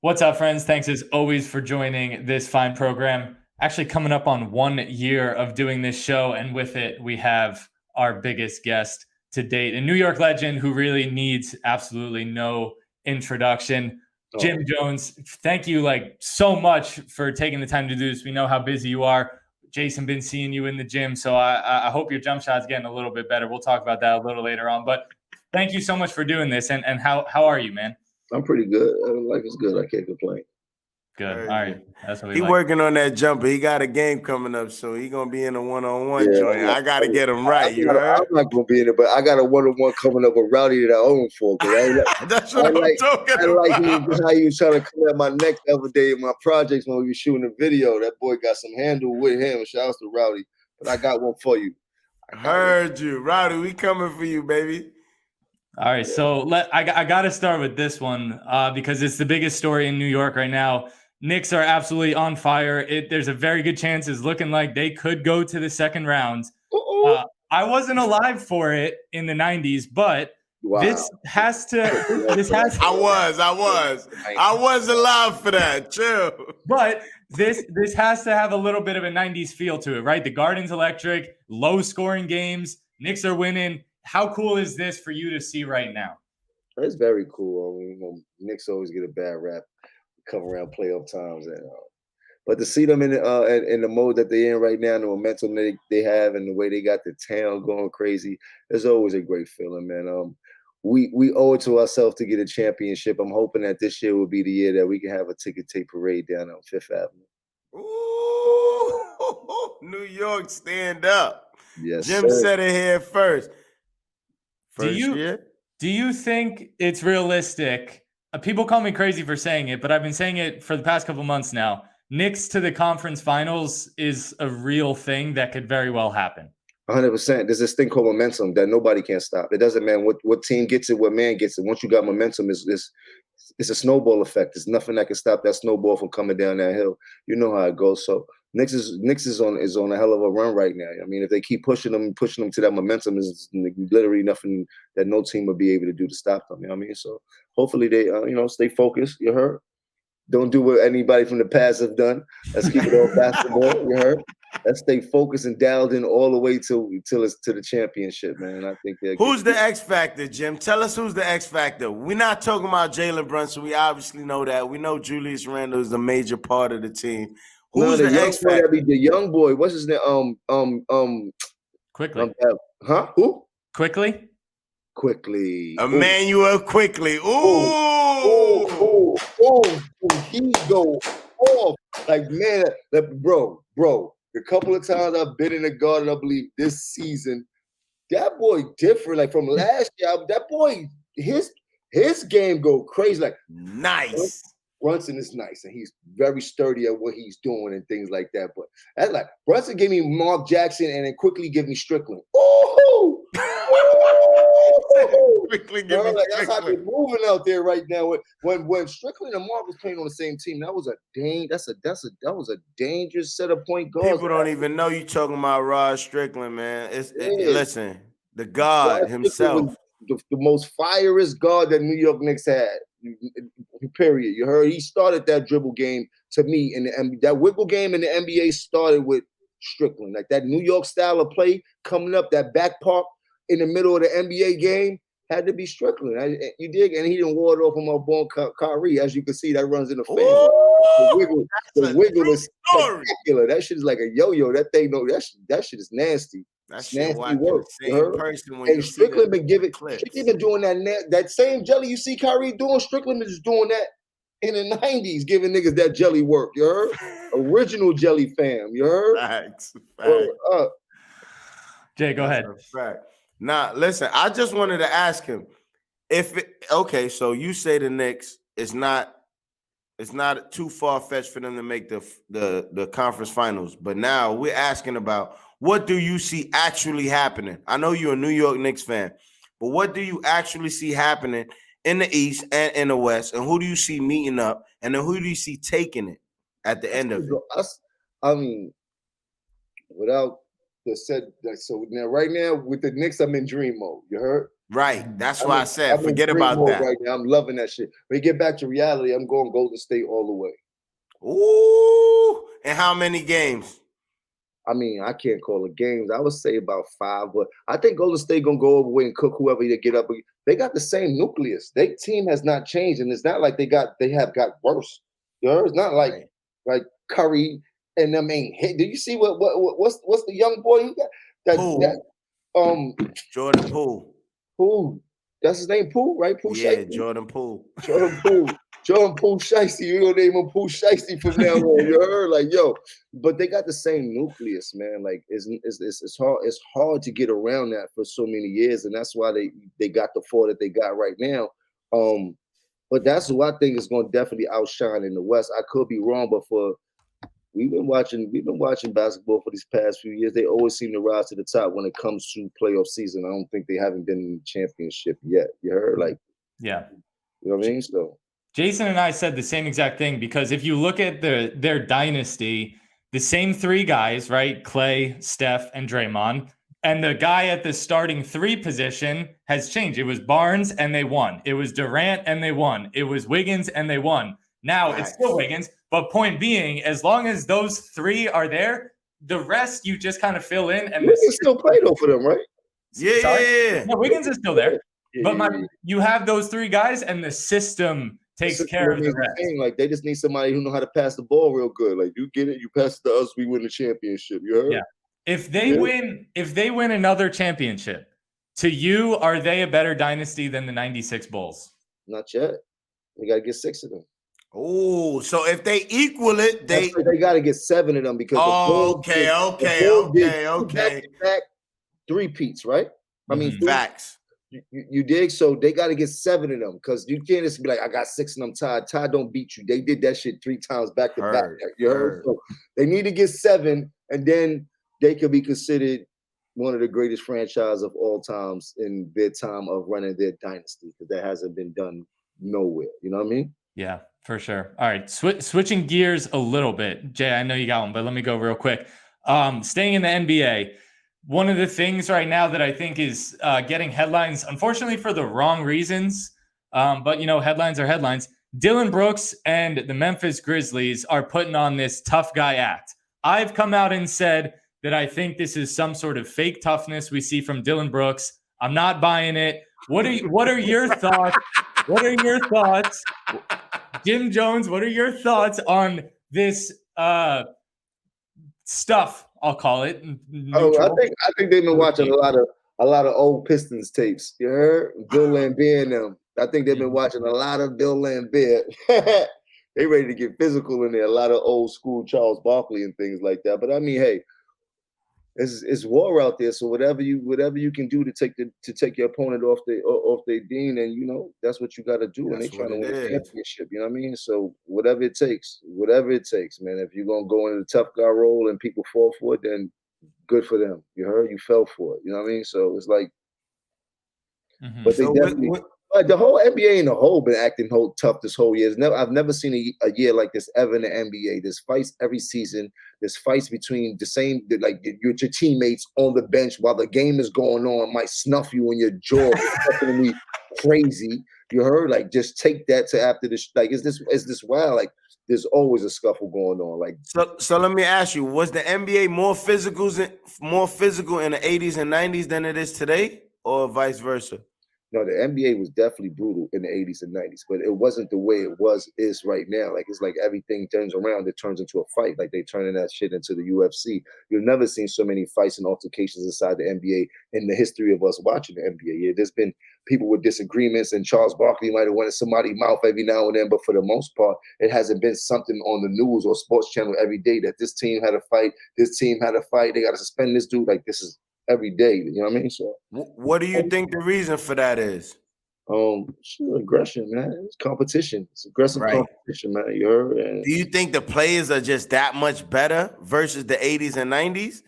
What's up, friends? Thanks as always for joining this fine program. Actually, coming up on 1 year of doing this show, and with it, we have our biggest guest to date, a New York legend who really needs absolutely no introduction. Jim Jones, thank you so much for taking the time to do this. We know how busy you are. Jason been seeing you in the gym, so I hope your jump shot's getting a little bit better. We'll talk about that a little later on. But thank you so much for doing this. And how are you, man? I'm pretty good. Life is good. I can't complain. Good. All right. That's what he working on that jumper. He got a game coming up, so he gonna be in a one-on-one joint. I gotta get him right. I'm not gonna be in it, but I got a one-on-one coming up with Rowdy that I own for. That's what I'm talking about. How he was trying to come at my neck the other day in my projects when we were shooting the video. That boy got some handle with him. Shout out to Rowdy. But I got one for you. I heard you, Rowdy. We coming for you, baby. All right, so I got to start with this one because it's the biggest story in New York right now. Knicks are absolutely on fire. There's a very good chance it's looking like they could go to the second round. I wasn't alive for it in the 90s, but this has to. I was alive for that. Chill. But this has to have a little bit of a 90s feel to it, right? The Garden's electric, low scoring games. Knicks are winning. How cool is this for you to see right now? It's very cool. I mean, Knicks always get a bad rap come around playoff times, but to see them in the mode that they're in right now, the momentum they have, and the way they got the town going crazy, it's always a great feeling, man. We owe it to ourselves to get a championship. I'm hoping that this year will be the year that we can have a ticket tape parade down on Fifth Avenue. Ooh, New York, stand up! Yes, Jim said it here first. Do you think it's realistic? People call me crazy for saying it, but I've been saying it for the past couple months now. Knicks to the conference finals is a real thing that could very well happen. 100%. There's this thing called momentum that nobody can stop. It doesn't matter what team gets it, what man gets it. Once you got momentum, it's a snowball effect. There's nothing that can stop that snowball from coming down that hill. You know how it goes. So Knicks is on a hell of a run right now. I mean, if they keep pushing them to that momentum, is literally nothing that no team would be able to do to stop them. You know what I mean? So hopefully they stay focused. You heard? Don't do what anybody from the past have done. Let's keep it all basketball. You heard? Let's stay focused and dialed in all the way till it's to the championship, man. I think who's the X factor, Jim? Tell us who's the X factor. We're not talking about Jalen Brunson. We obviously know that. We know Julius Randle is a major part of the team. Who's the X factor? The young boy. What's his name? Quickly. Who? Quickly. Emmanuel Quickly. Ooh. He go off like, man, bro. The couple of times I've been in the Garden, I believe this season, that boy different. Like from last year, that boy, his game go crazy. Like nice. Brunson is nice, and he's very sturdy at what he's doing and things like that. But that's like Brunson gave me Mark Jackson, and then quickly give me Strickland. Oh! Quickly give me Strickland. That's how they're moving out there right now. When Strickland and Mark was playing on the same team, that was a dangerous set of point guards. People don't even know you talking about Rod Strickland, man. Listen, the God himself, the most fierest guard that New York Knicks had. Period. You heard he started that dribble game to me, and that wiggle game in the NBA started with Strickland. Like that New York style of play coming up, that back park in the middle of the NBA game had to be Strickland. You dig? And he didn't ward off on my ball Kyrie. As you can see, that runs in the face. The wiggle is spectacular. That shit is like a yo-yo. That thing, that shit is nasty. That's nasty work. And Strickland been doing that same jelly you see Kyrie doing. Strickland is doing that in the 90s, giving niggas that jelly work. You heard? Original jelly fam. You heard? Facts. Jay, go ahead. Nah, listen, I just wanted to ask him so you say the Knicks it's not too far-fetched for them to make the conference finals, but now we're asking about what do you see actually happening? I know you're a New York Knicks fan, but what do you actually see happening in the East and in the West, and who do you see meeting up, and then who do you see taking it at the end of it? I mean, without the said, so now right now with the Knicks, I'm in dream mode. You heard? Right. That's why I said, I'm in forget dream about mode that. right now. I'm loving that shit. When you get back to reality, I'm going Golden State all the way. Ooh. And how many games? I mean, I can't call it games. I would say about 5, but I think Golden State gonna go over and cook whoever they get up. They got the same nucleus. Their team has not changed, and it's not like they have got worse. You know, it's not like Curry and them ain't hit. Do you see what's the young boy who got Jordan Poole. Poole? That's his name, Poole, right? Poole Shiesty? Jordan Poole. Jordan Poole Shiesty. You're gonna name him Poole Shiesty from now on. You heard? Like, yo, but they got the same nucleus, man. Like, it's hard to get around that for so many years, and that's why they got the 4 that they got right now. But that's who I think is gonna definitely outshine in the West. I could be wrong, but we've been watching basketball for these past few years. They always seem to rise to the top when it comes to playoff season. I don't think they haven't been in the championship yet. You heard? Like, yeah, you know what I mean? So Jason and I said the same exact thing, because if you look at their dynasty, the same 3 guys, right? Clay, Steph, and Draymond. And the guy at the starting 3 position has changed. It was Barnes and they won. It was Durant and they won. It was Wiggins and they won. Now it's still Wiggins. But point being, as long as those 3 are there, the rest you just kind of fill in. And Wiggins still played though for them, right? Yeah. No, Wiggins is still there. But you have those 3 guys, and the system takes care of the rest. Like, they just need somebody who know how to pass the ball real good. Like, you get it, you pass it to us, we win the championship. You heard? Yeah. If they win another championship, to you, are they a better dynasty than the 96 Bulls? Not yet. They got to get 6 of them. Oh, so if they equal it, they got to get 7 of them because okay. Back 3-peats, right? I mean, facts. You dig? So they got to get 7 of them, because you can't just be like, I got 6 of them. Todd don't beat you. They did that shit 3 times back to back. You heard? So they need to get 7, and then they could be considered one of the greatest franchise of all times in their time of running their dynasty, because that hasn't been done nowhere. You know what I mean? Yeah, for sure. All right, switching gears a little bit. Jay, I know you got one, but let me go real quick. Staying in the NBA, one of the things right now that I think is getting headlines, unfortunately for the wrong reasons, but, you know, headlines are headlines. Dillon Brooks and the Memphis Grizzlies are putting on this tough guy act. I've come out and said that I think this is some sort of fake toughness we see from Dillon Brooks. I'm not buying it. What are your thoughts? What are your thoughts? Jim Jones, what are your thoughts on this stuff? I'll call it. I think they've been watching a lot of old Pistons tapes. You heard? Bill Laimbeer and them. I think they've been watching a lot of Bill Laimbeer. They ready to get physical in there. A lot of old school Charles Barkley and things like that. But I mean, hey, it's war out there. So whatever you can do to take your opponent off their dean, and you know that's what you got to do. And they trying to win a championship. You know what I mean? So whatever it takes, man. If you're gonna go into the tough guy role and people fall for it, then good for them. You heard? You fell for it. You know what I mean? So it's like, but they definitely. The whole NBA in the whole been acting tough this whole year. I've never seen a year like this ever in the NBA. There's fights every season. There's fights between your teammates on the bench while the game is going on, might snuff you in your jaw. It's crazy. You heard? Like, just take that to after this. Like, is this wild? Like, there's always a scuffle going on. Like, so let me ask you: was the NBA more physical in the 80s and 90s than it is today, or vice versa? No, the NBA was definitely brutal in the 80s and 90s, but it wasn't the way it is right now. Like, it's like everything turns around, it turns into a fight. Like, they turning that shit into the UFC. You've never seen so many fights and altercations inside the NBA in the history of us watching the NBA. Yeah, there's been people with disagreements, and Charles Barkley might have went in somebody's mouth every now and then, but for the most part, it hasn't been something on the news or sports channel every day that this team had a fight, they got to suspend this dude. Like, this is every day, you know what I mean? So, what do you think the reason for that is? Aggression, man. It's competition. It's aggressive competition, man. You heard? And do you think the players are just that much better versus the 80s and 90s?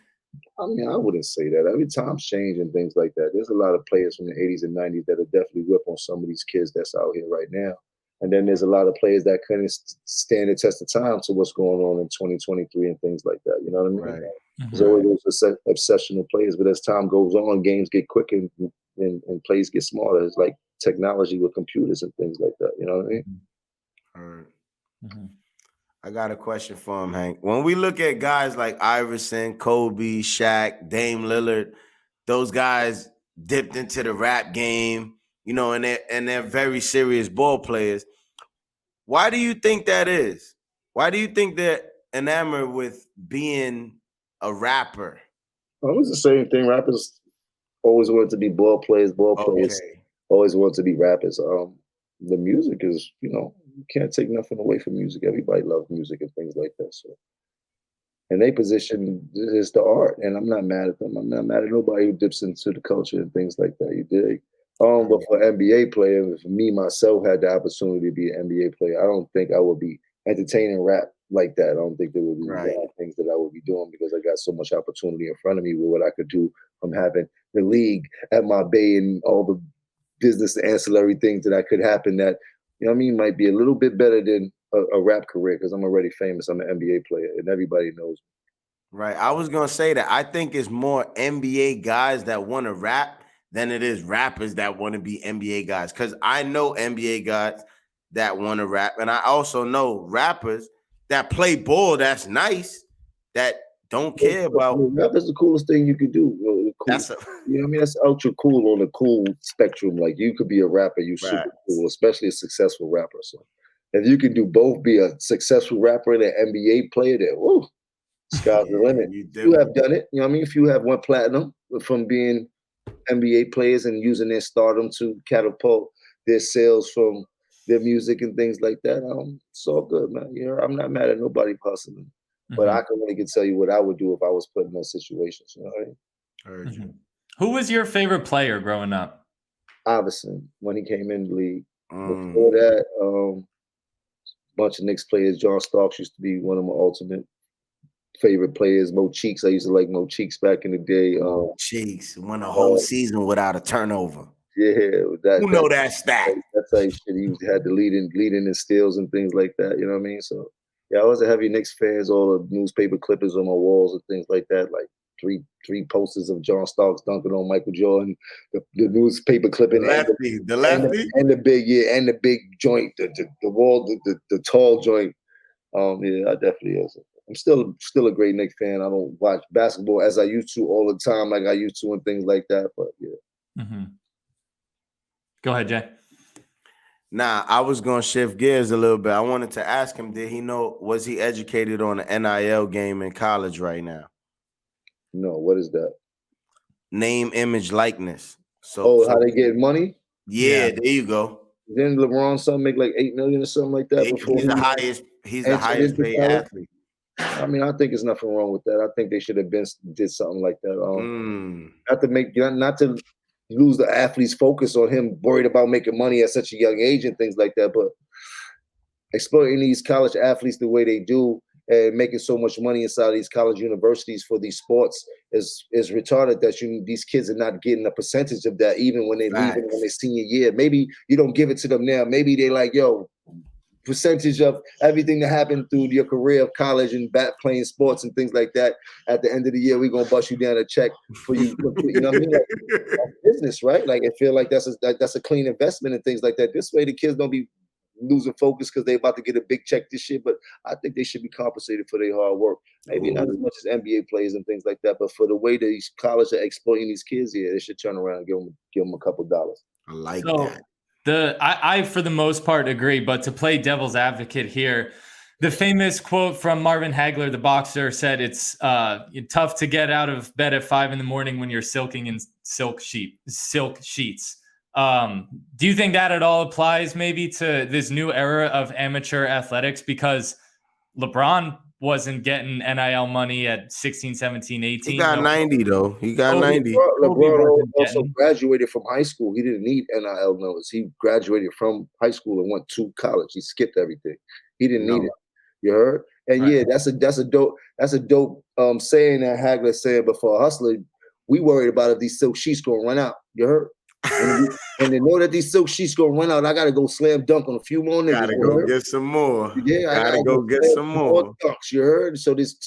I mean, I wouldn't say that. Every time's change and things like that. There's a lot of players from the 80s and 90s that are definitely whip on some of these kids that's out here right now. And then there's a lot of players that couldn't stand the test of time to what's going on in 2023 and things like that. You know what I mean? Right. There's always those obsessional players, but as time goes on, games get quicker, and plays get smaller. It's like technology with computers and things like that. You know what I mean? All right. Mm-hmm. I got a question for him, Hank. When we look at guys like Iverson, Kobe, Shaq, Dame Lillard, those guys dipped into the rap game, you know, and they're very serious ball players. Why do you think that is? Why do you think they're enamored with being a rapper? Well, it's the same thing. Rappers always wanted to be ball players. Ball players Okay. always wanted to be rappers. The music is, you can't take nothing away from music. Everybody loves music and things like that. So, and they position is the art, and I'm not mad at them. I'm not mad at nobody who dips into the culture and things like that. You dig? But for NBA player, if me myself had the opportunity to be an NBA player, I don't think I would be entertaining rap like that. I don't think there would be things that I would be doing because I got so much opportunity in front of me with what I could do from having the league at my bay and all the business ancillary things that I could happen that, might be a little bit better than a rap career because I'm already famous. I'm an NBA player and everybody knows me. Right. I was going to say that I think it's more NBA guys that want to rap than it is rappers that want to be NBA guys. Because I know NBA guys that want to rap. And I also know rappers that play ball that's nice, that don't care about. Rap is the coolest thing you could do. That's ultra cool on the cool spectrum. Like you could be a rapper, you super cool, especially a successful rapper. So if you can do both, be a successful rapper and an NBA player, then woo, sky's the limit. You have done it. You know what I mean? If you have won platinum from being NBA players and using their stardom to catapult their sales from their music and things like that, it's all good, man. I'm not mad at nobody hustling. But I can only tell you what I would do if I was put in those situations. You know what I mean? Heard you. Who was your favorite player growing up? Iverson, when he came in the league. Before that, a bunch of Knicks players. John Starks used to be one of my ultimate favorite players. Mo Cheeks, I used to like Mo Cheeks back in the day. Cheeks won a whole season without a turnover. Yeah, who know that stat? That's how he had the leading in steals and things like that. You know what I mean? So yeah, I was a heavy Knicks fan. All the newspaper clippings on my walls and things like that. Like three posters of John Starks dunking on Michael Jordan. The newspaper clipping, the lefty, and the big joint, the wall, the tall joint. Yeah, I definitely is. I'm still a great Knicks fan. I don't watch basketball as I used to all the time, like I used to, and things like that. But yeah. Mm-hmm. Go ahead, Jay. Nah, I was gonna shift gears a little bit. I wanted to ask him: was he educated on the NIL game in college right now? No, what is that? Name, image, likeness. So how they get money? Yeah, there you go. Didn't LeBron's son make like $8 million or something like that before? He's the highest paid athlete. I mean, I think there's nothing wrong with that. I think they should have did something like that. Not to lose the athlete's focus on him worried about making money at such a young age and things like that, but exploiting these college athletes the way they do and making so much money inside these college universities for these sports is retarded that these kids are not getting a percentage of that even when they leave in their senior year. Maybe you don't give it to them now. Maybe they like, yo, percentage of everything that happened through your career of college and playing sports and things like that. At the end of the year, we're gonna bust you down a check for you. You know what I mean? Like, that's business, right? Like I feel like that's a clean investment and things like that. This way, the kids don't be losing focus because they're about to get a big check this year. But I think they should be compensated for their hard work. Maybe not as much as NBA players and things like that, but for the way these colleges are exploiting these kids, yeah, they should turn around and give them a couple dollars. I like that. I for the most part agree, but to play devil's advocate here, the famous quote from Marvin Hagler, the boxer, said it's tough to get out of bed at 5 a.m. when you're silking in silk sheets. Do you think that at all applies maybe to this new era of amateur athletics? Because LeBron wasn't getting NIL money at 16, 17, 18. He got 90, though. He got 90. LeBron also graduated from high school. He didn't need NIL notice. He graduated from high school and went to college. He skipped everything. He didn't need it. You heard? And yeah, that's a dope saying that Hagler said. But for a hustler, we worried about if these silk sheets gonna run out. You heard? And they know that these silk sheets gonna run out. I gotta go slam dunk on a few more niggas. Gotta go get some more. Yeah, I gotta go get some more dunks. You heard? So these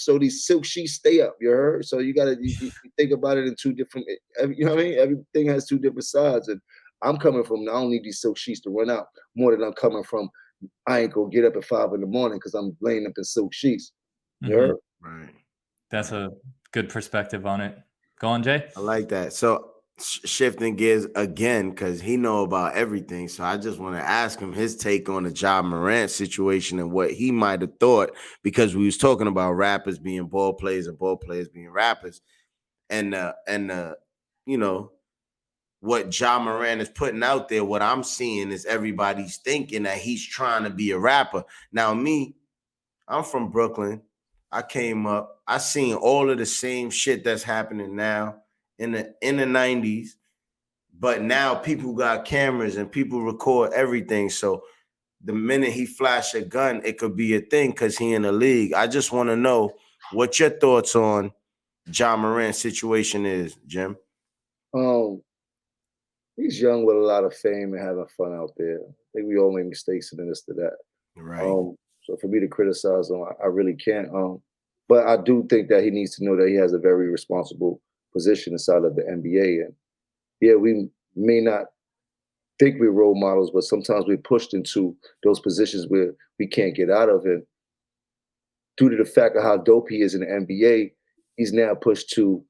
silk sheets stay up. You heard? So you gotta you think about it in two different. You know what I mean? Everything has two different sides, and I'm coming from. I don't need these silk sheets to run out more than I'm coming from. I ain't gonna get up at 5 a.m. because I'm laying up in silk sheets. You heard? Right. That's a good perspective on it. Go on, Jay. I like that. So shifting gears again, because he know about everything. So I just want to ask him his take on the Ja Morant situation and what he might have thought, because we was talking about rappers being ball players and ball players being rappers, and you know what Ja Morant is putting out there. What I'm seeing is everybody's thinking that he's trying to be a rapper. Now me, I'm from Brooklyn. I came up. I seen all of the same shit that's happening now in the 90s, but now people got cameras and people record everything. So the minute he flash a gun, it could be a thing because he in the league. I just want to know what your thoughts on Ja Morant's situation is, Jim. He's young with a lot of fame and having fun out there. I think we all make mistakes in this to that. Right. So for me to criticize him, I really can't. But I do think that he needs to know that he has a very responsible position inside of the NBA. And yeah, we may not think we're role models, but sometimes we're pushed into those positions where we can't get out of it. Due to the fact of how dope he is in the NBA, he's now pushed to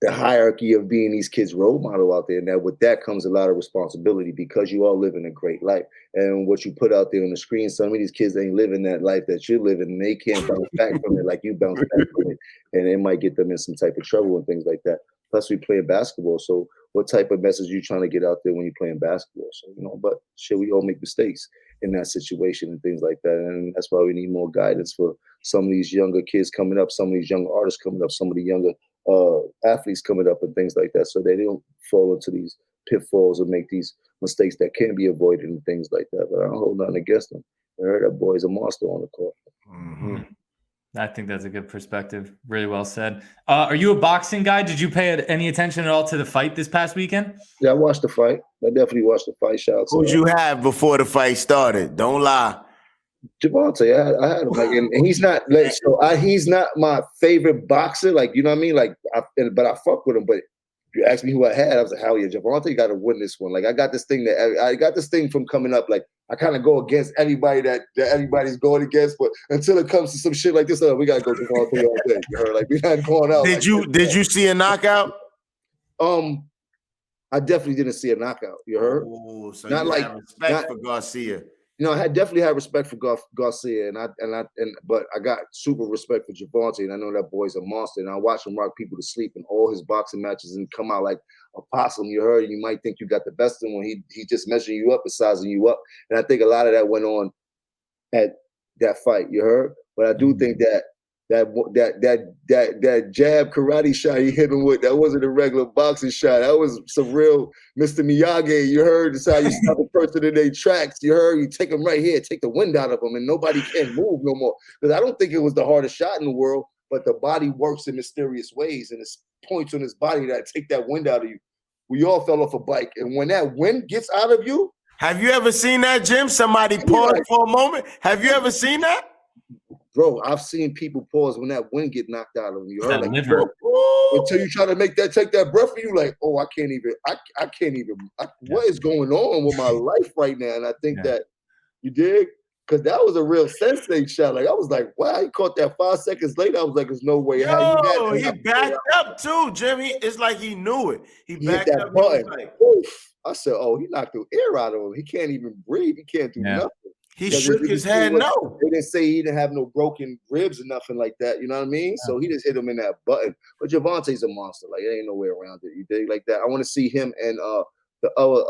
the hierarchy of being these kids' role model out there. Now, with that comes a lot of responsibility because you are living a great life. And what you put out there on the screen, some of these kids ain't living that life that you're living, and they can't bounce back from it like you bounce back from it. And it might get them in some type of trouble and things like that. Plus, we play basketball. So what type of message are you trying to get out there when you're playing basketball? So, but shit, we all make mistakes in that situation and things like that. And that's why we need more guidance for some of these younger kids coming up, some of these young artists coming up, some of the younger athletes coming up and things like that, so they don't fall into these pitfalls or make these mistakes that can be avoided and things like that. But I don't hold nothing against them. I heard that boy's a monster on the court. Mm-hmm. I think that's a good perspective. Really well said. Are you a boxing guy? Did you pay any attention at all to the fight this past weekend? Yeah, I watched the fight. I definitely watched the fight. Shout out to who'd you have before the fight started? Don't lie. Javante, I had him and he's not he's not my favorite boxer, like, you know what I mean, like, but I fuck with him. But if you ask me who I had, I was like, hell yeah, Javante got to win this one. Like, I got this thing from coming up. Like, I kind of go against everybody that everybody's going against, but until it comes to some shit like this, we gotta go Javante all day. Like, we not going out. Did you see a knockout? I definitely didn't see a knockout. You heard? Oh, so not like respect for Garcia. I definitely had respect for Garcia, but I got super respect for Javante, and I know that boy's a monster. And I watch him rock people to sleep in all his boxing matches and come out like a possum. You heard? You might think you got the best of him when he just measuring you up and sizing you up. And I think a lot of that went on at that fight. You heard? But I do think that jab karate shot he hit him with, that wasn't a regular boxing shot. That was some real Mr. Miyagi. You heard? That's how you stop a person in their tracks. You heard? You take them right here, take the wind out of them, and nobody can move no more. Because I don't think it was the hardest shot in the world, but the body works in mysterious ways, and it's points on his body that take that wind out of you. We all fell off a bike, and when that wind gets out of you. Have you ever seen that, Jim? Somebody pause for a moment. Have you ever seen that? Bro, I've seen people pause when that wind get knocked out of them. You heard? Like, until you try to take that breath for you, like, oh, I can't even. What is going on with my life right now? And I think that you dig, because that was a real sensei shot. Like, I was like, wow, he caught that 5 seconds later. I was like, there's no way. He backed up too, Jimmy. It's like he knew it. He backed hit that up. Button. Like, oof. I said, oh, he knocked the air out of him. He can't even breathe. He can't do nothing. He shook his head no. They didn't say he didn't have no broken ribs or nothing like that. You know what I mean? Yeah. So he just hit him in that button. But Javante's a monster. Like, there ain't no way around it. You dig? Like that. I want to see him and the other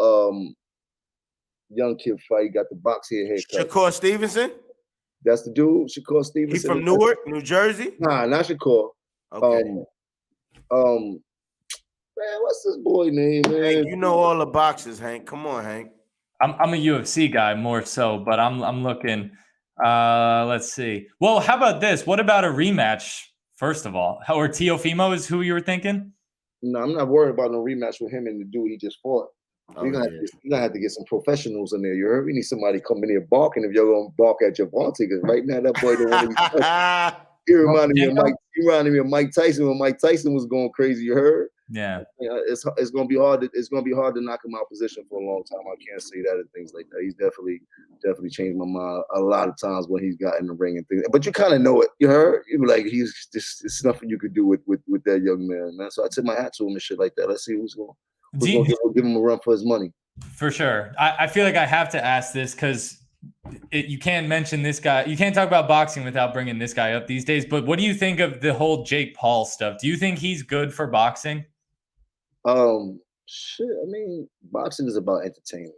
young kid fight. He got the box here haircut. Shakur Stevenson? That's the dude, Shakur Stevenson. He from Newark, New Jersey? Nah, not Shakur. Okay. Man, what's this boy name, man? Hank, you know all the boxers, Hank. Come on, Hank. I'm a UFC guy more so, but I'm looking. Let's see. Well, how about this? What about a rematch? First of all, or Teofimo is who you were thinking? No, I'm not worried about no rematch with him and the dude he just fought. Oh, You're gonna, yeah. you're gonna have to get some professionals in there. You heard? We need somebody coming in here barking if you're gonna bark at Javante, because right now that boy don't want to be touched. He reminded me of Mike. He reminded me of Mike Tyson when Mike Tyson was going crazy. You heard? Yeah. It's gonna be hard. It's gonna be hard to knock him out of position for a long time. I can't say that and things like that. He's definitely changed my mind a lot of times when he's got in the ring and things. But you kind of know it. You heard? You like he's just it's nothing you could do with that young man. So I tip my hat to him and shit like that. Let's see who's gonna give him a run for his money. For sure. I feel like I have to ask this because you can't mention this guy. You can't talk about boxing without bringing this guy up these days. But what do you think of the whole Jake Paul stuff? Do you think he's good for boxing? Shit. I mean, boxing is about entertainment.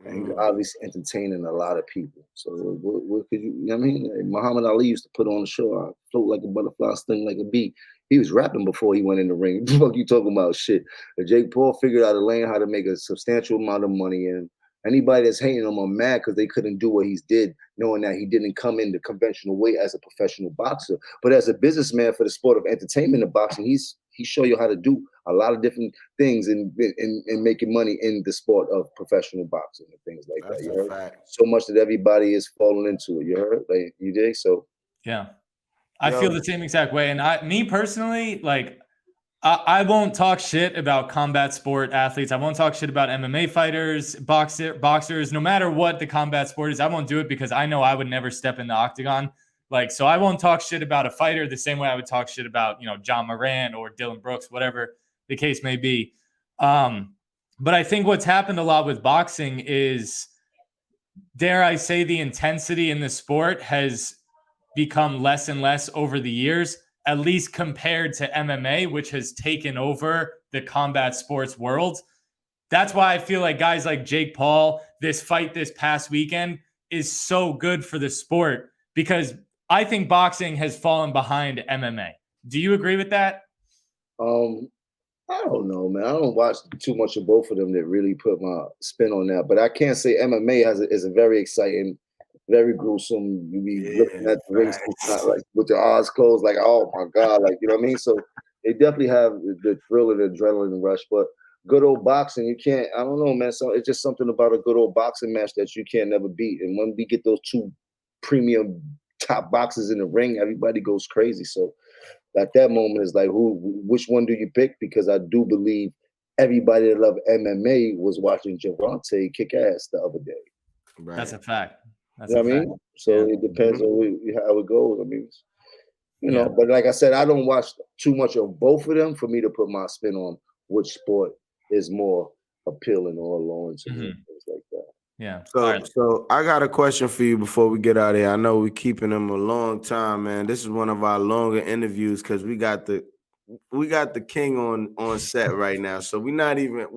And he's obviously entertaining a lot of people. So what could you know what I mean? Like Muhammad Ali used to put on the show, I float like a butterfly, sting like a bee. He was rapping before he went in the ring. What the fuck you talking about? Shit. But Jake Paul figured out a lane how to make a substantial amount of money. And anybody that's hating him are mad because they couldn't do what he did, knowing that he didn't come in the conventional way as a professional boxer. But as a businessman for the sport of entertainment and boxing, he show you how to do a lot of different things in making money in the sport of professional boxing and things like That's that. You heard? fact. So much that everybody is falling into it. You heard? Like you did? So yeah. I feel the same exact way. And me personally, like I won't talk shit about combat sport athletes. I won't talk shit about MMA fighters, boxers, no matter what the combat sport is. I won't do it because I know I would never step in the octagon. Like, so I won't talk shit about a fighter the same way I would talk shit about, John Moran or Dylan Brooks, whatever the case may be. But I think what's happened a lot with boxing is, dare I say, the intensity in the sport has become less and less over the years, at least compared to MMA, which has taken over the combat sports world. That's why I feel like guys like Jake Paul, this fight this past weekend is so good for the sport, because I think boxing has fallen behind MMA. Do you agree with that? I don't know, man. I don't watch too much of both of them that really put my spin on that. But I can't say MMA is a very exciting, very gruesome. You be looking at the rings like with your eyes closed, like, oh my God, like, you know what I mean? So they definitely have the thrill and adrenaline rush. But good old boxing, you can't, I don't know, man. So it's just something about a good old boxing match that you can't never beat. And when we get those two premium top boxers in the ring, everybody goes crazy. So at that moment, it's like, which one do you pick? Because I do believe everybody that loved MMA was watching Javante kick ass the other day. Right. That's a fact. That's you know a what I fact. mean? So it depends on how it goes. I mean, but like I said, I don't watch too much of both of them for me to put my spin on which sport is more appealing or alluring to me, things like that. Yeah. So I got a question for you before we get out of here. I know we're keeping them a long time, man. This is one of our longer interviews because we got the king on set right now. So we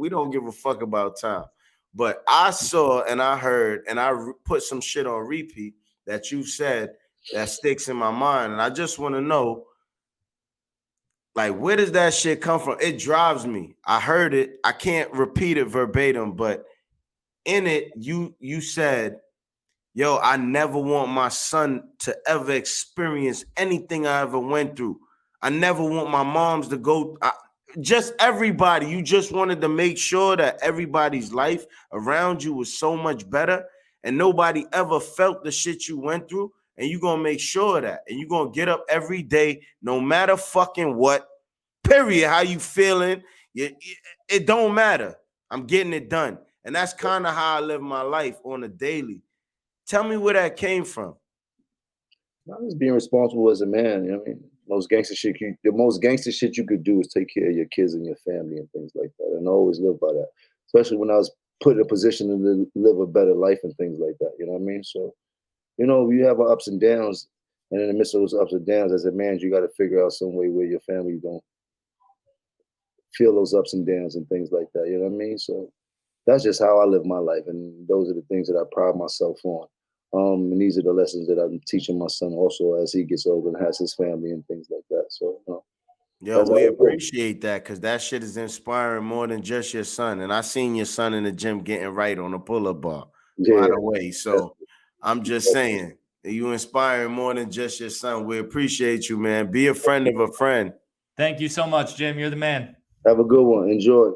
don't give a fuck about time. But I saw and I heard and I put some shit on repeat that you said that sticks in my mind. And I just want to know, like, where does that shit come from? It drives me. I heard it. I can't repeat it verbatim, but in it, you said, yo, I never want my son to ever experience anything I ever went through. I never want my moms to go, just everybody. You just wanted to make sure that everybody's life around you was so much better and nobody ever felt the shit you went through. And you're going to make sure of that. And you're going to get up every day, no matter fucking what, period, how you feeling. It don't matter. I'm getting it done. And that's kind of how I live my life on a daily. Tell me where that came from. I was being responsible as a man. You know what I mean? The most gangster shit you could do is take care of your kids and your family and things like that. And I always live by that, especially when I was put in a position to live a better life and things like that. You know what I mean? So, you have ups and downs. And in the midst of those ups and downs, as a man, you got to figure out some way where your family don't feel those ups and downs and things like that. You know what I mean? So that's just how I live my life. And those are the things that I pride myself on. And these are the lessons that I'm teaching my son also as he gets older and has his family and things like that. So, yo, we appreciate that because that shit is inspiring more than just your son. And I seen your son in the gym getting right on a pull-up bar, by the way. So I'm just saying, you inspiring more than just your son. We appreciate you, man. Be a friend of a friend. Thank you so much, Jim. You're the man. Have a good one. Enjoy.